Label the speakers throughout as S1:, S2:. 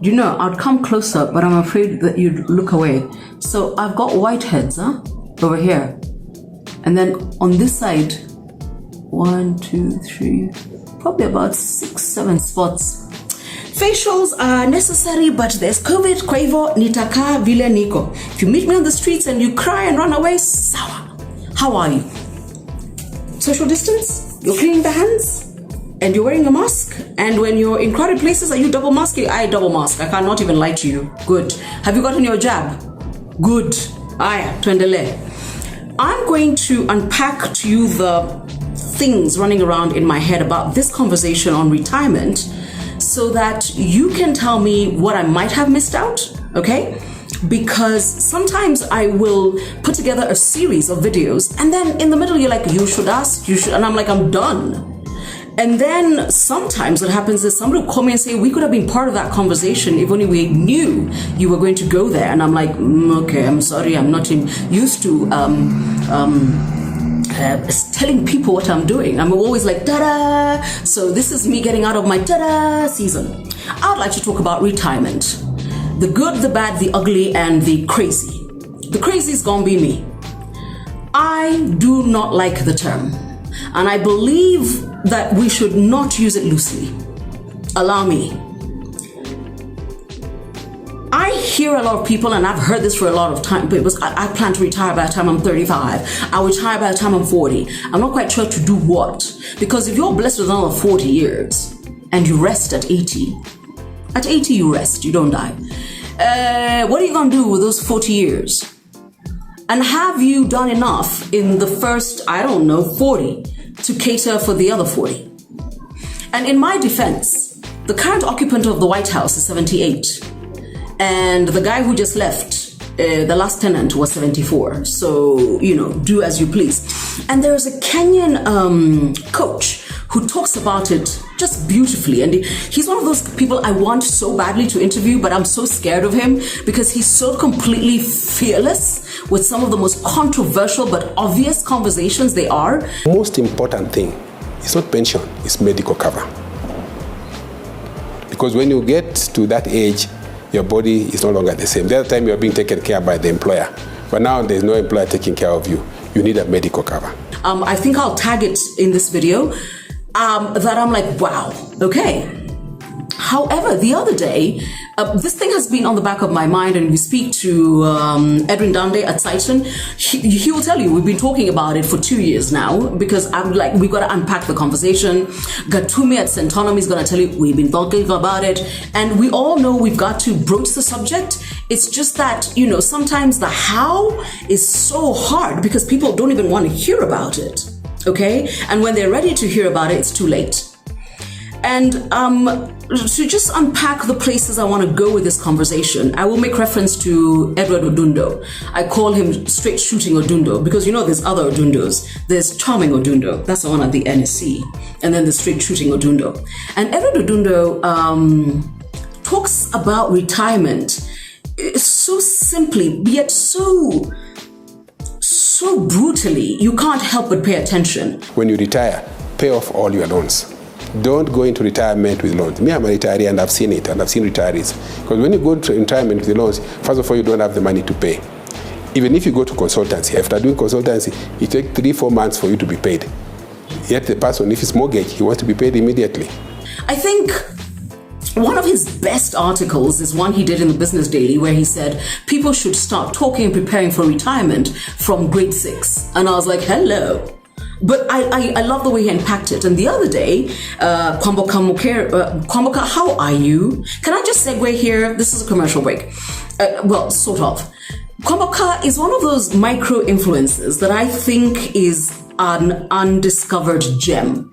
S1: You know, I'd come closer, but I'm afraid that you'd look away. So I've got whiteheads, over here. And then on this side, 1, 2, 3, probably about 6, 7 spots. Facials are necessary, but there's COVID, kwa hivyo nitakaa vile niko. If you meet me on the streets and you cry and run away, sawa. How are you? Social distance? You're cleaning the hands? And you're wearing a mask? And when you're in crowded places, are you double masking? I double mask. I cannot even lie to you. Good. Have you gotten your jab? Good. Aya, tuendele. I'm going to unpack to you the things running around in my head about this conversation on retirement so that you can tell me what I might have missed out, okay? Because sometimes I will put together a series of videos and then in the middle you're like, you should ask, you should, and I'm like, I'm done. And then sometimes what happens is somebody will call me and say, we could have been part of that conversation if only we knew you were going to go there. And I'm like, okay, I'm sorry, I'm not used to telling people what I'm doing. I'm always like, ta-da! So this is me getting out of my ta-da season. I'd like to talk about retirement. The good, the bad, the ugly, and the crazy. The crazy is gonna be me. I do not like the term. And I believe that we should not use it loosely. Allow me. I hear a lot of people, and I've heard this for a lot of time, but I plan to retire by the time I'm 35. I'll retire by the time I'm 40. I'm not quite sure to do what. Because if you're blessed with another 40 years, and you rest at 80 you rest, you don't die. What are you gonna do with those 40 years? And have you done enough in the first, 40 to cater for the other 40? And in my defense, the current occupant of the White House is 78. And the guy who just left, the last tenant, was 74. So, do as you please. And there's a Kenyan coach who talks about it just beautifully. And he's one of those people I want so badly to interview, but I'm so scared of him because he's so completely fearless with some of the most controversial but obvious conversations they are.
S2: Most important thing is not pension, it's medical cover. Because when you get to that age, your body is no longer the same. The other time you're being taken care of by the employer, but now there's no employer taking care of you. You need a medical cover. I
S1: think I'll tag it in this video. That I'm like, wow, okay. However, the other day, this thing has been on the back of my mind, and we speak to Edwin Dande at Titan. He will tell you, we've been talking about it for 2 years now, because I'm like, we've got to unpack the conversation. Gatumi at Centonomy is going to tell you, we've been talking about it. And we all know we've got to broach the subject. It's just that, sometimes the how is so hard because people don't even want to hear about it. Okay? And when they're ready to hear about it, it's too late. And to just unpack the places I want to go with this conversation, I will make reference to Edward Odundo. I call him straight shooting Odundo because there's other Odundos. There's charming Odundo, that's the one at the NSC, and then the straight shooting Odundo. And Edward Odundo talks about retirement so simply, yet so brutally, you can't help but pay attention.
S2: When you retire, pay off all your loans. Don't go into retirement with loans. Me, I'm a retiree and I've seen it, and I've seen retirees. Because when you go to retirement with the loans, first of all, you don't have the money to pay. Even if you go to consultancy, after doing consultancy, it takes 3-4 months for you to be paid. Yet the person, if it's mortgage, he wants to be paid immediately.
S1: I think one of his best articles is one he did in the Business Daily where he said people should start talking and preparing for retirement from grade 6. And I was like, hello. But I love the way he unpacked it. And the other day, Kwamboka, how are you? Can I just segue here? This is a commercial break. Well, sort of. Kwamboka is one of those micro influencers that I think is an undiscovered gem.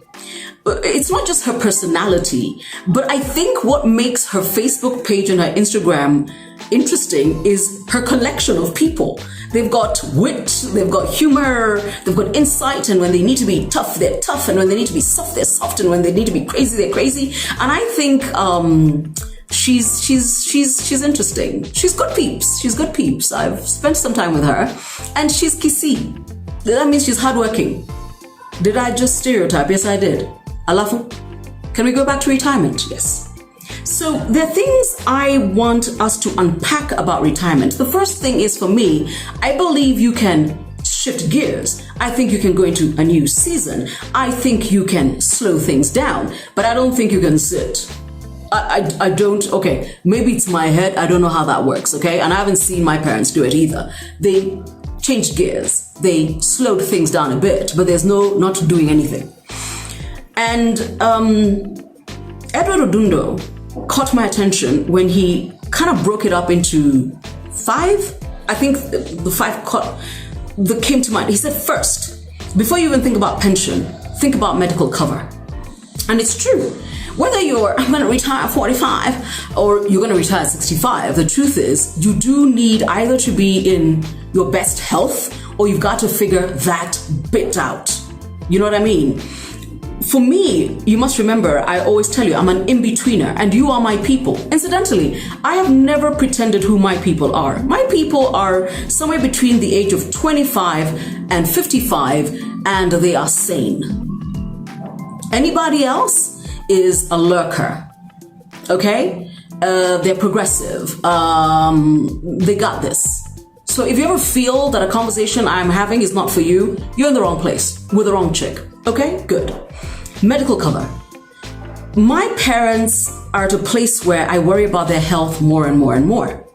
S1: It's not just her personality, but I think what makes her Facebook page and her Instagram interesting is her collection of people. They've got wit, they've got humor, they've got insight, and when they need to be tough, they're tough, and when they need to be soft, they're soft, and when they need to be crazy, they're crazy. And I think she's interesting. She's good peeps. I've spent some time with her, and she's kisi. That means she's hardworking. Did I just stereotype? Yes, I did. Alafu? Can we go back to retirement? Yes. So there are things I want us to unpack about retirement. The first thing is, for me, I believe you can shift gears. I think you can go into a new season. I think you can slow things down, but I don't think you can sit. I don't, okay, maybe it's my head. I don't know how that works, okay? And I haven't seen my parents do it either. They changed gears. They slowed things down a bit, but there's not doing anything. And Edward Odundo caught my attention when he kind of broke it up into 5. I think the 5 that came to mind. He said, first, before you even think about pension, think about medical cover. And it's true. Whether I'm going to retire at 45 or you're going to retire at 65, the truth is you do need either to be in your best health or you've got to figure that bit out. You know what I mean? For me, you must remember, I always tell you, I'm an in-betweener and you are my people. Incidentally, I have never pretended who my people are. My people are somewhere between the age of 25 and 55 and they are sane. Anybody else is a lurker, okay? They're progressive. They got this. So if you ever feel that a conversation I'm having is not for you, you're in the wrong place with the wrong chick, okay? Good. Medical cover. My parents are at a place where I worry about their health more and more and more.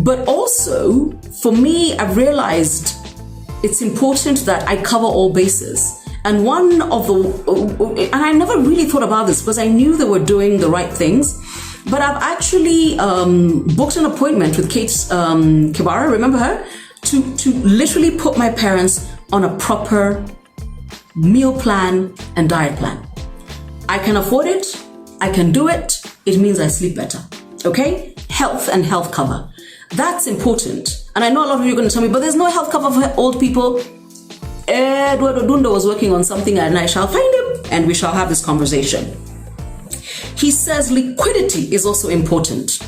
S1: But also, for me, I've realized it's important that I cover all bases. And and I never really thought about this because I knew they were doing the right things. But I've actually booked an appointment with Kate Kibara, remember her? To literally put my parents on a proper meal plan and diet plan. I can afford it. I can do it. It means I sleep better. Okay? Health and health cover. That's important. And I know a lot of you are going to tell me, but there's no health cover for old people. Edward Odundo was working on something and I shall find him and we shall have this conversation. He says liquidity is also important.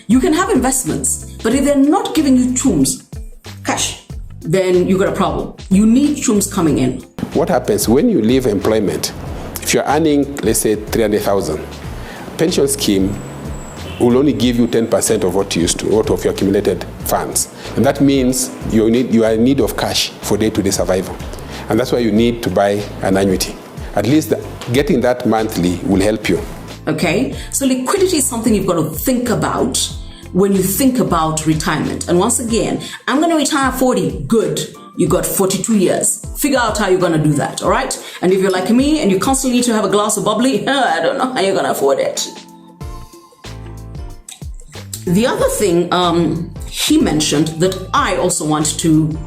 S1: You can have investments, but if they're not giving you chums, cash, then you got a problem. You need chums coming in.
S2: What happens when you leave employment? If you're earning, let's say, 300,000, pension scheme will only give you 10% of what you used to, out of your accumulated funds. And that means you are in need of cash for day-to-day survival. And that's why you need to buy an annuity. At least getting that monthly will help you.
S1: Okay, so liquidity is something you've got to think about when you think about retirement. And once again, I'm going to retire at 40. Good. You got 42 years. Figure out how you're going to do that, all right? And if you're like me and you constantly need to have a glass of bubbly, I don't know how you're going to afford it. The other thing he mentioned that I also want to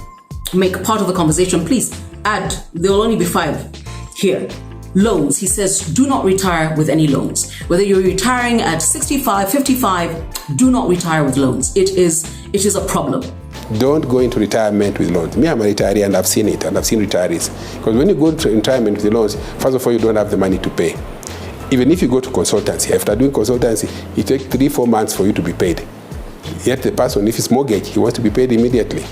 S1: make part of the conversation, please add, there will only be 5 here. Loans. He says, do not retire with any loans. Whether you're retiring at 65, 55, do not retire with loans. It is a problem.
S2: Don't go into retirement with loans. Me, I'm a retiree and I've seen it, and I've seen retirees. Because when you go to retirement with the loans, first of all, you don't have the money to pay. Even if you go to consultancy, after doing consultancy, it takes 3-4 months for you to be paid. Yet the person, if it's mortgage, he wants to be paid immediately.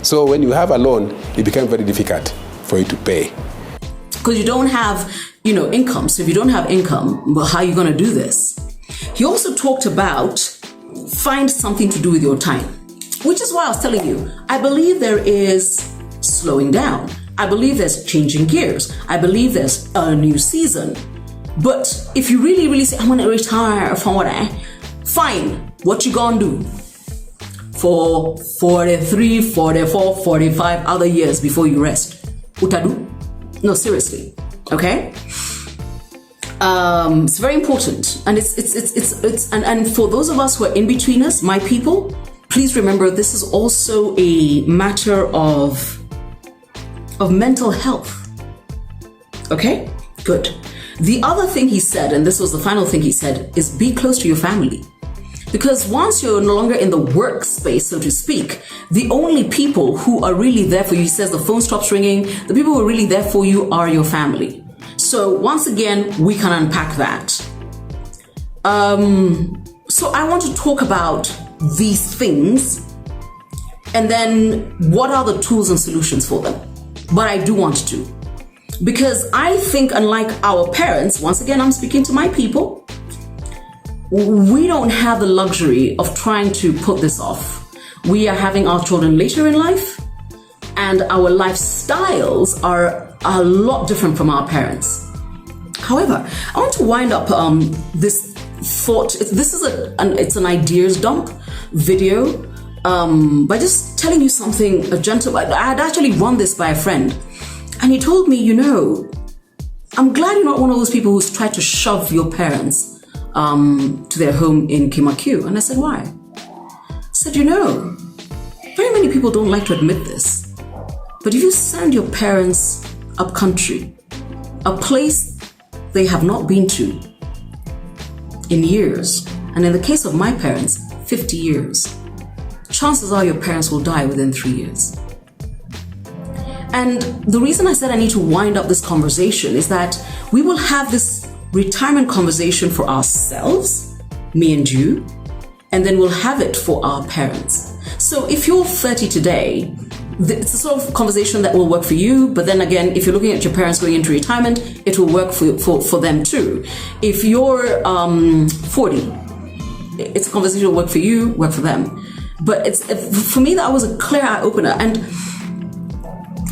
S2: So when you have a loan, it becomes very difficult for you to pay.
S1: Because you don't have, income. So if you don't have income, well, how are you going to do this? He also talked about find something to do with your time, which is why I was telling you, I believe there is slowing down. I believe there's changing gears. I believe there's a new season. But if you really, really say, I'm going to retire from what fine, what you gonna do for 43, 44, 45 other years before you rest? Utadu? No, seriously, okay? It's very important, and and for those of us who are in-betweeners, my people, please remember this is also a matter of mental health. Okay, good. The other thing he said, and this was the final thing he said, is be close to your family. Because once you're no longer in the workspace, so to speak, the only people who are really there for you, he says the phone stops ringing, the people who are really there for you are your family. So once again, we can unpack that. So I want to talk about these things and then what are the tools and solutions for them. But I do want to. Because I think, unlike our parents, once again, I'm speaking to my people, we don't have the luxury of trying to put this off. We are having our children later in life, and our lifestyles are a lot different from our parents. However, I want to wind up this thought. This is it's an ideas dump video by just telling you something gentle. I had actually run this by a friend, and he told me, I'm glad you're not one of those people who's tried to shove your parents to their home in Kimakyu. And I said, why? I said, very many people don't like to admit this, but if you send your parents up country, a place they have not been to in years, and in the case of my parents, 50 years, chances are your parents will die within 3 years. And the reason I said I need to wind up this conversation is that we will have this retirement conversation for ourselves, me and you, and then we'll have it for our parents. So if you're 30 today, it's the sort of conversation that will work for you, but then again, if you're looking at your parents going into retirement, it will work for them too. If you're 40, it's a conversation that will work for you, work for them. But for me, that was a clear eye-opener. And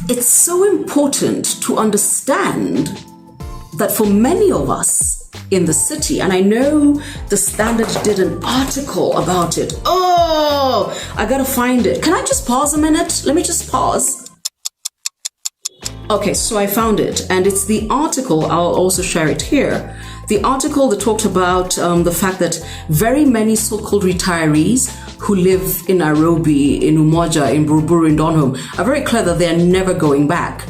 S1: it's so important to understand that for many of us in the city, and I know the Standard did an article about it. Oh, I gotta find it. Can I just pause a minute? Let me just pause. Okay, so I found it, and it's the article. I'll also share it here. The article that talked about the fact that very many so-called retirees who live in Nairobi, in Umoja, in Buruburu, in Donholm are very clear that they're never going back,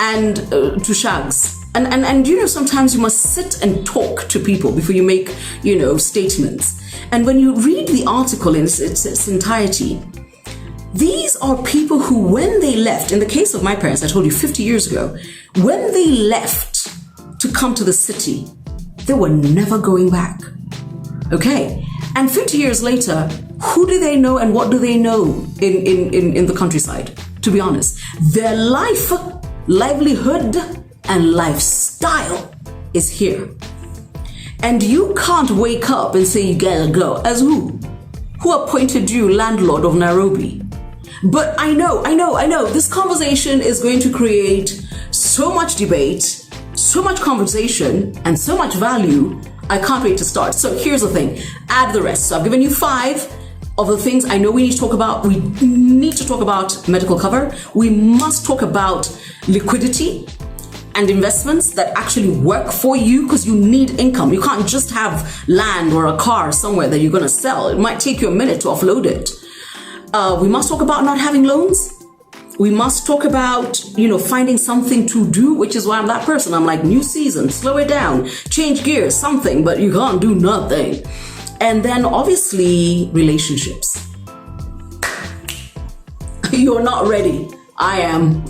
S1: and to shags. And sometimes you must sit and talk to people before you make, statements. And when you read the article in its entirety, these are people who, when they left, in the case of my parents, I told you 50 years ago, when they left to come to the city, they were never going back. Okay? And 50 years later, who do they know and what do they know in the countryside? To be honest, their livelihood and lifestyle is here. And you can't wake up and say you gotta go. As who? Who appointed you landlord of Nairobi? But I know, this conversation is going to create so much debate, so much conversation, and so much value. I can't wait to start. So here's the thing, add the rest. So I've given you 5 of the things I know we need to talk about. We need to talk about medical cover. We must talk about liquidity and investments that actually work for you, because you need income. You can't just have land or a car somewhere that you're going to sell. It might take you a minute to offload it. We must talk about not having loans. We must talk about, finding something to do, which is why I'm that person. I'm like, new season, slow it down, change gears, something, but you can't do nothing. And then obviously relationships. You're not ready. I am.